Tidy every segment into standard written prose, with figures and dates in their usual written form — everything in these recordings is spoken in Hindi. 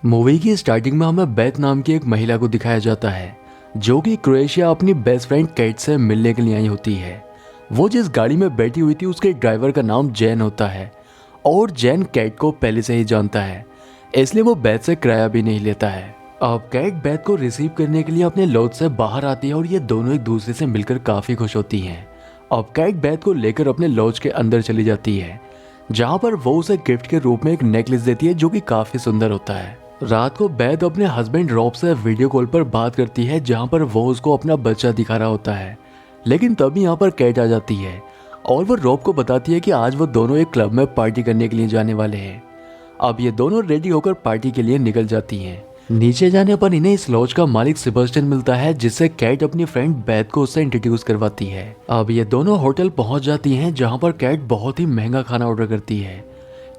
मूवी की स्टार्टिंग में हमें बेथ नाम की एक महिला को दिखाया जाता है जो कि क्रोएशिया अपनी बेस्ट फ्रेंड कैट से मिलने के लिए आई होती है। वो जिस गाड़ी में बैठी हुई थी उसके ड्राइवर का नाम जैन होता है और जैन कैट को पहले से ही जानता है, इसलिए वो बेथ से किराया भी नहीं लेता है। अब कैट बेथ को रिसीव करने के लिए अपने लॉज से बाहर आती है और ये दोनों एक दूसरे से मिलकर काफी खुश होती हैं। अब कैट बेथ को लेकर अपने लॉज के अंदर चली जाती है जहाँ पर वो उसे गिफ्ट के रूप में एक नेकलेस देती है जो कि काफी सुंदर होता है। रात को बेथ अपने हस्बैंड रॉब से वीडियो कॉल पर बात करती है जहाँ पर वो उसको अपना बच्चा दिखा रहा होता है, लेकिन तभी यहाँ पर कैट आ जाती है और वो रॉब को बताती है कि आज वो दोनों एक क्लब में पार्टी करने के लिए जाने वाले हैं। अब ये दोनों रेडी होकर पार्टी के लिए निकल जाती हैं। नीचे जाने पर इन्हें इस लॉज का मालिक सेबेस्टियन मिलता है जिससे कैट अपनी फ्रेंड बेथ को उससे इंट्रोड्यूस करवाती है। अब ये दोनों होटल पहुंच जाती हैं जहां पर कैट बहुत ही महंगा खाना ऑर्डर करती है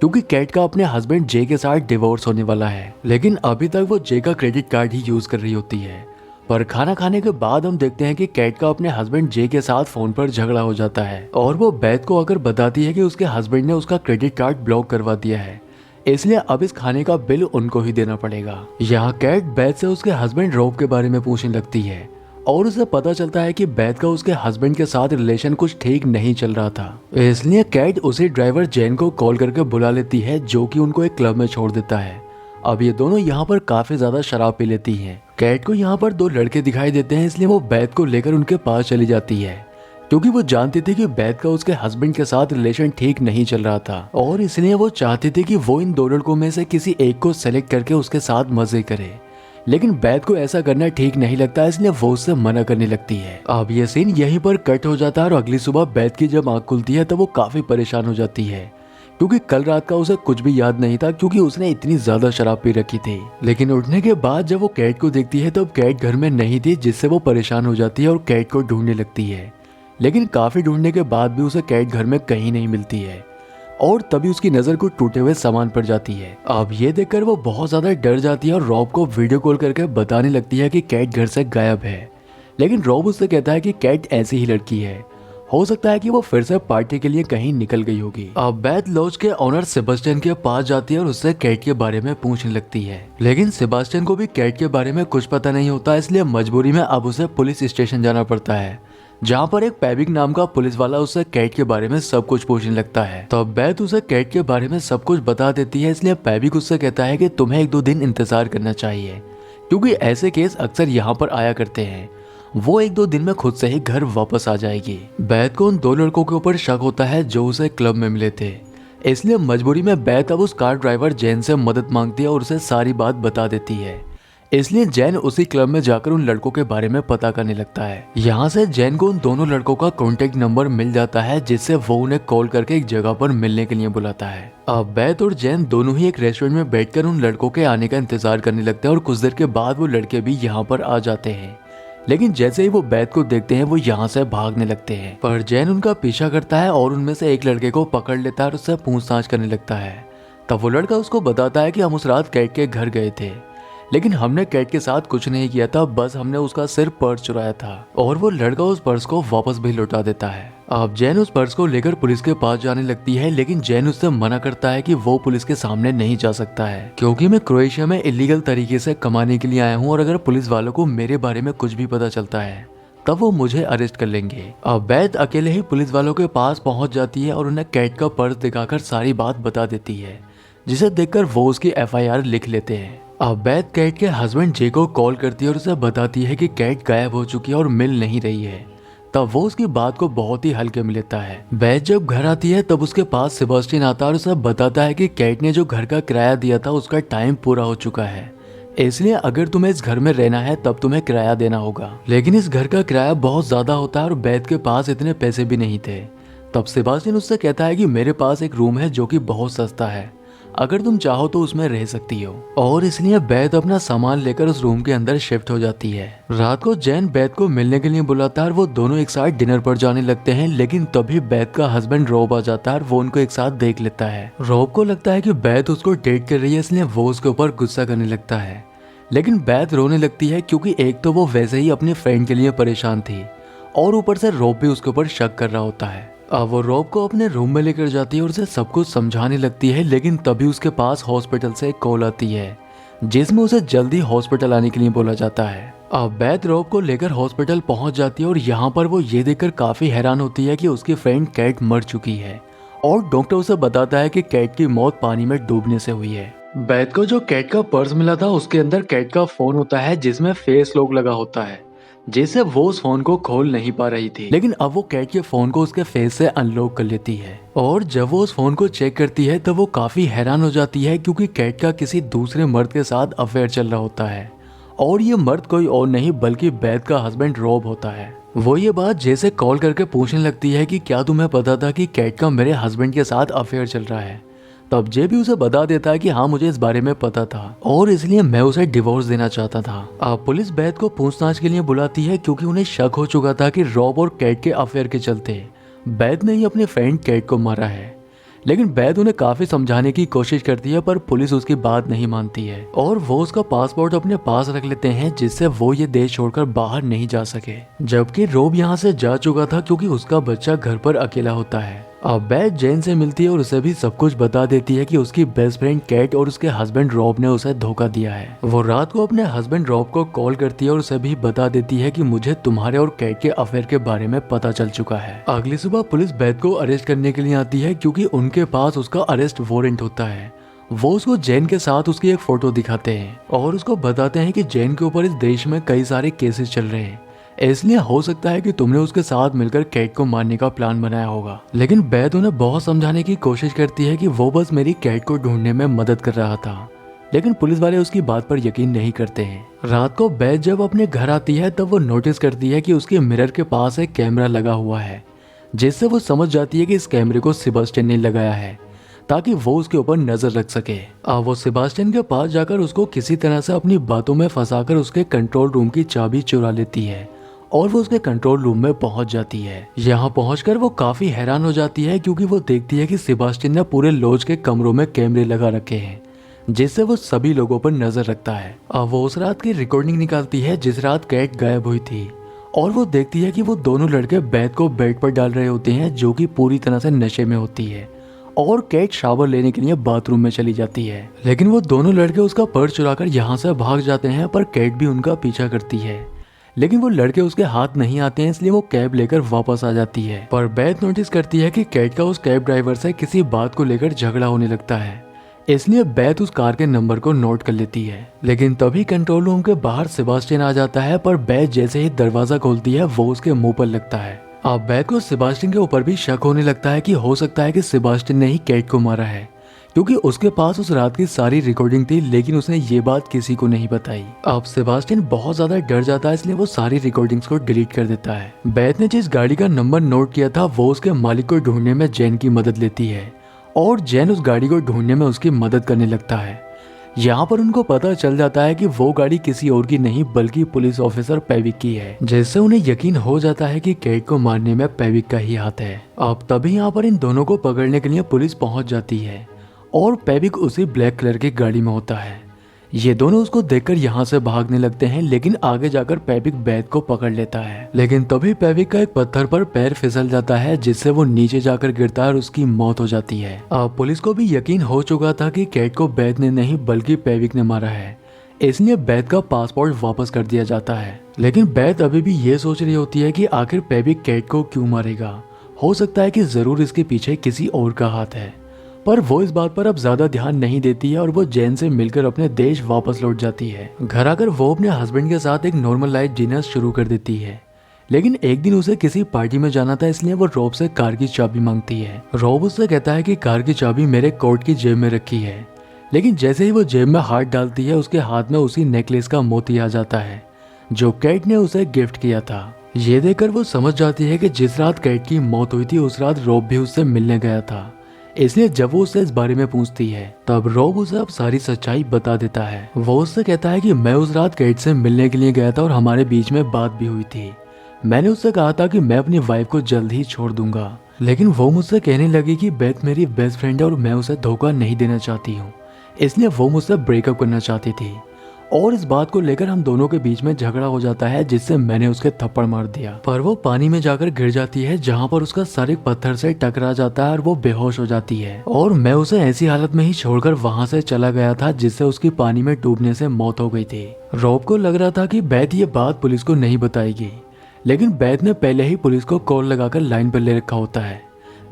क्योंकि कैट का अपने हस्बैंड जे के साथ डिवोर्स होने वाला है, लेकिन अभी तक वो जे का क्रेडिट कार्ड ही यूज कर रही होती है। पर खाना खाने के बाद हम देखते हैं कि कैट का अपने हस्बैंड जे के साथ फोन पर झगड़ा हो जाता है और वो बेथ को आकर बताती है कि उसके हस्बैंड ने उसका क्रेडिट कार्ड ब्लॉक करवा दिया है, इसलिए अब इस खाने का बिल उनको ही देना पड़ेगा। यहाँ कैट बेथ से उसके हस्बैंड रॉब के बारे में पूछने लगती है और उसे पता चलता है कि बेथ का उसके हस्बैंड के साथ रिलेशन कुछ ठीक नहीं चल रहा था, इसलिए कैट उसी ड्राइवर जैन को कॉल करके बुला लेती है जो कि उनको एक क्लब में छोड़ देता है। अब ये दोनों यहाँ पर काफी ज्यादा शराब पी लेती हैं। कैट को यहाँ पर दो लड़के दिखाई देते हैं, इसलिए वो बेथ को लेकर उनके पास चली जाती है क्योंकि वो जानती थी कि बेथ का उसके हस्बैंड के साथ रिलेशन ठीक नहीं चल रहा था और इसलिए वो चाहती थी कि वो इन दो लड़कों में से किसी एक को सेलेक्ट करके उसके साथ मजे करे, लेकिन बेथ को ऐसा करना ठीक नहीं लगता, इसलिए वो उससे मना करने लगती है। अब ये सीन यहीं पर कट हो जाता है और अगली सुबह बेथ की जब आंख खुलती है तब वो काफी परेशान हो जाती है क्योंकि कल रात का उसे कुछ भी याद नहीं था क्योंकि उसने इतनी ज्यादा शराब पी रखी थी। लेकिन उठने के बाद जब वो कैट को देखती है तब कैट घर में नहीं थी, जिससे वो परेशान हो जाती है और कैट को ढूंढने लगती है, लेकिन काफी ढूंढने के बाद भी उसे कैट घर में कहीं नहीं मिलती है और तभी उसकी नजर कुछ टूटे हुए सामान पर जाती है। अब ये देखकर वो बहुत ज्यादा डर जाती है और रॉब को वीडियो कॉल करके बताने लगती है कि कैट घर से गायब है, लेकिन रॉब उससे कहता है कि कैट ऐसी ही लड़की है, हो सकता है कि वो फिर से पार्टी के लिए कहीं निकल गई होगी। अब बेथ लॉज के ऑनर सेबेस्टियन के पास जाती है और उससे कैट के बारे में पूछने लगती है, लेकिन सेबेस्टियन को भी कैट के बारे में कुछ पता नहीं होता, इसलिए मजबूरी में अब उसे पुलिस स्टेशन जाना पड़ता है जहाँ पर एक पैबिक नाम का पुलिस वाला उससे कैट के बारे में सब कुछ पूछने लगता है। तो बेथ उसे कैट के बारे में सब कुछ बता देती है, इसलिए पैबिक उससे कहता है कि तुम्हें 1-2 दिन इंतजार करना चाहिए क्योंकि ऐसे केस अक्सर यहाँ पर आया करते हैं, वो 1-2 दिन में खुद से ही घर वापस आ जाएगी। बेथ को उन दो लड़कों के ऊपर शक होता है जो उसे क्लब में मिले थे, इसलिए मजबूरी में बेथ अब उस कार ड्राइवर जैन से मदद मांगती है और उसे सारी बात बता देती है, इसलिए जैन उसी क्लब में जाकर उन लड़कों के बारे में पता करने लगता है। यहाँ से जैन को उन दोनों लड़कों का कॉन्टेक्ट नंबर मिल जाता है जिससे वो उन्हें कॉल करके एक जगह पर मिलने के लिए बुलाता है। अब बेथ और जैन दोनों ही एक रेस्टोरेंट में बैठकर उन लड़कों के आने का इंतजार करने लगते हैं और कुछ देर के बाद वो लड़के भी यहाँ पर आ जाते हैं, लेकिन जैसे ही वो बेथ को देखते हैं वो यहाँ से भागने लगते हैं, पर जैन उनका पीछा करता है और उनमें से एक लड़के को पकड़ लेता है और उससे पूछताछ करने लगता है। तब वो लड़का उसको बताता है कि हम उस रात कैट के घर गए थे, लेकिन हमने कैट के साथ कुछ नहीं किया था, बस हमने उसका सिर्फ पर्स चुराया था और वो लड़का उस पर्स को वापस भी लौटा देता है। अब जैन उस पर्स को लेकर पुलिस के पास जाने लगती है, लेकिन जैन उससे मना करता है कि वो पुलिस के सामने नहीं जा सकता है क्योंकि मैं क्रोएशिया में इलीगल तरीके से कमाने के लिए आया हूँ और अगर पुलिस वालों को मेरे बारे में कुछ भी पता चलता है तब वो मुझे अरेस्ट कर लेंगे। अब बेथ अकेले ही पुलिस वालों के पास पहुंच जाती है और उन्हें कैट का पर्स दिखाकर सारी बात बता देती है, जिसे देखकर वो उसकी FIR लिख लेते हैं। अब बेथ कैट के हस्बैंड जे को कॉल करती है और उसे बताती है कि कैट गायब हो चुकी है और मिल नहीं रही है। तब वो उसकी बात को बहुत ही हल्के में लेता है। बेथ जब घर आती है तब उसके पास सेबेस्टियन आता है और उसे बताता है कि कैट ने जो घर का किराया दिया था उसका टाइम पूरा हो चुका है, इसलिए अगर तुम्हें इस घर में रहना है तब तुम्हें किराया देना होगा, लेकिन इस घर का किराया बहुत ज्यादा होता है और बेथ के पास इतने पैसे भी नहीं थे। तब सेबेस्टियन उससे कहता है कि मेरे पास एक रूम है जो कि बहुत सस्ता है, अगर तुम चाहो तो उसमें रह सकती हो, और इसलिए बेथ अपना सामान लेकर उस रूम के अंदर शिफ्ट हो जाती है। रात को जैन बेथ को मिलने के लिए बुलाता है और वो दोनों एक साथ डिनर पर जाने लगते हैं, लेकिन तभी बेथ का हस्बैंड रॉब आ जाता है और वो उनको एक साथ देख लेता है। रॉब को लगता है कि बेथ उसको डेट कर रही है, इसलिए वो उसके ऊपर गुस्सा करने लगता है, लेकिन बेथ रोने लगती है क्योंकि एक तो वो वैसे ही अपनी फ्रेंड के लिए परेशान थी और ऊपर से रॉब भी उसके ऊपर शक कर रहा होता है। अब वो रॉब को अपने रूम में लेकर जाती है और उसे सब कुछ समझाने लगती है, लेकिन तभी उसके पास हॉस्पिटल से एक कॉल आती है जिसमें उसे जल्दी हॉस्पिटल आने के लिए बोला जाता है। अब बेथ रॉब को लेकर हॉस्पिटल पहुंच जाती है और यहाँ पर वो ये देखकर काफी हैरान होती है कि उसकी फ्रेंड कैट मर चुकी है और डॉक्टर उसे बताता है कि कैट की मौत पानी में डूबने से हुई है। बेथ को जो कैट का पर्स मिला था उसके अंदर कैट का फोन होता है जिसमें फेस लॉक लगा होता है, जिससे वो उस फोन को खोल नहीं पा रही थी। लेकिन अब वो कैट के फोन को उसके फेस से अनलॉक कर लेती है और जब वो उस फोन को चेक करती है तब वो काफी हैरान हो जाती है क्योंकि कैट का किसी दूसरे मर्द के साथ अफेयर चल रहा होता है और ये मर्द कोई और नहीं बल्कि बेथ का हस्बैंड रॉब होता है। वो ये बात जैसे कॉल करके पूछने लगती है कि क्या तुम्हें पता था कि कैट का मेरे हस्बैंड के साथ अफेयर चल रहा है। तब जे भी उसे बता देता है कि हाँ मुझे इस बारे में पता था और इसलिए मैं उसे डिवोर्स देना चाहता था। अब पुलिस बेथ को पूछताछ के लिए बुलाती है क्योंकि उन्हें शक हो चुका था कि रॉब और कैट के अफेयर के चलते बेथ ने ही अपने फ्रेंड कैट को मारा है। लेकिन बेथ उन्हें काफी समझाने की कोशिश करती है पर पुलिस उसकी बात नहीं मानती है और वो उसका पासपोर्ट अपने पास रख लेते हैं जिससे वो ये देश छोड़कर बाहर नहीं जा सके। जबकि रॉब यहाँ से जा चुका था क्योंकि उसका बच्चा घर पर अकेला होता है। अब बेथ जेन से मिलती है और उसे भी सब कुछ बता देती है कि उसकी बेस्ट फ्रेंड कैट और उसके हस्बैंड रॉब ने उसे धोखा दिया है। वो रात को अपने हस्बैंड रॉब को कॉल करती है और उसे भी बता देती है कि मुझे तुम्हारे और कैट के अफेयर के बारे में पता चल चुका है। अगली सुबह पुलिस बेथ को अरेस्ट करने के लिए आती है क्योंकि उनके पास उसका अरेस्ट वारंट होता है। वो उसको जेन के साथ उसकी एक फोटो दिखाते हैं और उसको बताते हैं कि जेन के ऊपर इस देश में कई सारे केसेस चल रहे हैं, इसलिए हो सकता है कि तुमने उसके साथ मिलकर कैट को मारने का प्लान बनाया होगा। लेकिन बेथ उन्हें बहुत समझाने की कोशिश करती है कि वो बस मेरी कैट को ढूंढने में मदद कर रहा था, लेकिन पुलिस वाले उसकी बात पर यकीन नहीं करते हैं। रात को बेथ जब अपने घर आती है तब वो नोटिस करती है कि उसके मिरर के पास एक कैमरा लगा हुआ है, जिससे वो समझ जाती है कि इस कैमरे को सेबास्टियन ने लगाया है ताकि वो उसके ऊपर नजर रख सके। अब वो सेबास्टियन के पास जाकर उसको किसी तरह से अपनी बातों में फंसाकर उसके कंट्रोल रूम की चाबी चुरा लेती है और वो उसके कंट्रोल रूम में पहुंच जाती है। यहाँ पहुंचकर वो काफी हैरान हो जाती है क्योंकि वो देखती है कि सेबास्टियन ने पूरे लॉज के कमरों में कैमरे लगा रखे हैं, जिससे वो सभी लोगों पर नजर रखता है। अब वो उस रात की रिकॉर्डिंग निकालती है जिस रात कैट गायब हुई थी और वो देखती है कि वो दोनों लड़के बेथ को बेड पर डाल रहे होते हैं जो कि पूरी तरह से नशे में होती है और कैट शावर लेने के लिए बाथरूम में चली जाती है। लेकिन वो दोनों लड़के उसका पर्स चुराकर यहाँ से भाग जाते हैं पर कैट भी उनका पीछा करती है, लेकिन वो लड़के उसके हाथ नहीं आते हैं इसलिए वो कैब लेकर वापस आ जाती है। पर बेथ नोटिस करती है कि कैट का उस कैब ड्राइवर से किसी बात को लेकर झगड़ा होने लगता है, इसलिए बेथ उस कार के नंबर को नोट कर लेती है। लेकिन तभी कंट्रोल रूम के बाहर सेबास्टियन आ जाता है पर बेथ जैसे ही दरवाजा खोलती है वो उसके मुंह पर लगता है। अब बेथ को सेबास्टियन के ऊपर भी शक होने लगता है कि हो सकता है कि सेबास्टियन ने ही कैट को मारा है क्योंकि उसके पास उस रात की सारी रिकॉर्डिंग थी, लेकिन उसने ये बात किसी को नहीं बताई। अब सेबास्टियन बहुत ज्यादा डर जाता है इसलिए वो सारी रिकॉर्डिंग्स को डिलीट कर देता है। बेथ ने जिस गाड़ी का नंबर नोट किया था वो उसके मालिक को ढूंढने में जेन की मदद लेती है और जेन उस गाड़ी को ढूंढने में उसकी मदद करने लगता है। यहाँ पर उनको पता चल जाता है कि वो गाड़ी किसी और की नहीं बल्कि पुलिस ऑफिसर पेविक की है, जिससे उन्हें यकीन हो जाता है कि कैट को मारने में पेविक का ही हाथ है। अब तभी यहाँ पर इन दोनों को पकड़ने के लिए पुलिस पहुंच जाती है और पेविक उसी ब्लैक कलर की गाड़ी में होता है। ये दोनों उसको देखकर यहाँ से भागने लगते हैं, लेकिन आगे जाकर पेविक बेथ को पकड़ लेता है। लेकिन तभी पेविक का एक पत्थर पर पैर फिसल जाता है जिससे वो नीचे जाकर गिरता है और उसकी मौत हो जाती है। अब पुलिस को भी यकीन हो चुका था कि कैट को बेथ ने नहीं बल्कि पेविक ने मारा है, इसलिए बेथ का पासपोर्ट वापस कर दिया जाता है। लेकिन बेथ अभी भी ये सोच रही होती है कि आखिर पेविक कैट को क्यों मारेगा, हो सकता है कि जरूर इसके पीछे किसी और का हाथ है। पर वो इस बात पर अब ज्यादा ध्यान नहीं देती है और वो जेन से मिलकर अपने देश वापस लौट जाती है। घर आकर वो अपने हस्बैंड के साथ एक नॉर्मल लाइफ जीना शुरू कर देती है। लेकिन एक दिन उसे किसी पार्टी में जाना था, इसलिए वो रॉब से कार की चाबी मांगती है। रॉब उससे कहता है कि कार की चाबी मेरे कोट की जेब में रखी है, लेकिन जैसे ही वो जेब में हाथ डालती है उसके हाथ में उसी नेकलेस का मोती आ जाता है जो कैट ने उसे गिफ्ट किया था। ये देखकर वो समझ जाती है कि जिस रात कैट की मौत हुई थी उस रात रॉब भी उससे मिलने गया था, इसलिए जब वो उससे इस बारे में पूछती है तब रॉब उसे अब सारी सच्चाई बता देता है। वो उससे कहता है कि मैं उस रात कैट से मिलने के लिए गया था और हमारे बीच में बात भी हुई थी। मैंने उससे कहा था कि मैं अपनी वाइफ को जल्द ही छोड़ दूंगा, लेकिन वो मुझसे कहने लगी कि बेथ मेरी बेस्ट फ्रेंड है और मैं उसे धोखा नहीं देना चाहती हूँ, इसलिए वो मुझसे ब्रेकअप करना चाहती थी और इस बात को लेकर हम दोनों के बीच में झगड़ा हो जाता है, जिससे मैंने उसके थप्पड़ मार दिया। पर वो पानी में जाकर गिर जाती है, जहाँ पर उसका सर एक पत्थर से टकरा जाता है और वो बेहोश हो जाती है। और मैं उसे ऐसी हालत में ही छोड़कर वहाँ से चला गया था, जिससे उसकी पानी में डूबने से मौत हो गई थी। रॉब को लग रहा था कि बेथ ये बात पुलिस को नहीं बताएगी, लेकिन बेथ ने पहले ही पुलिस को कॉल लगाकर लाइन पर ले रखा होता है,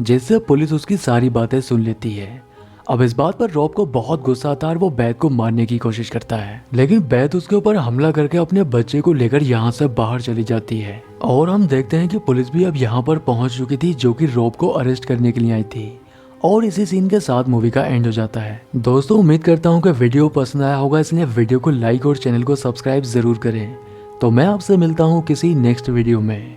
जिससे पुलिस उसकी सारी बातें सुन लेती है। अब इस बात पर रॉब को बहुत गुस्सा आता है और वो बेथ को मारने की कोशिश करता है, लेकिन बेथ उसके ऊपर हमला करके अपने बच्चे को लेकर यहाँ से बाहर चली जाती है। और हम देखते हैं कि पुलिस भी अब यहाँ पर पहुंच चुकी थी, जो कि रॉब को अरेस्ट करने के लिए आई थी। और इसी सीन के साथ मूवी का एंड हो जाता है। दोस्तों, उम्मीद करता हूँ कि वीडियो पसंद आया होगा, इसलिए वीडियो को लाइक और चैनल को सब्सक्राइब जरूर करें। तो मैं आपसे मिलता हूँ किसी नेक्स्ट वीडियो में।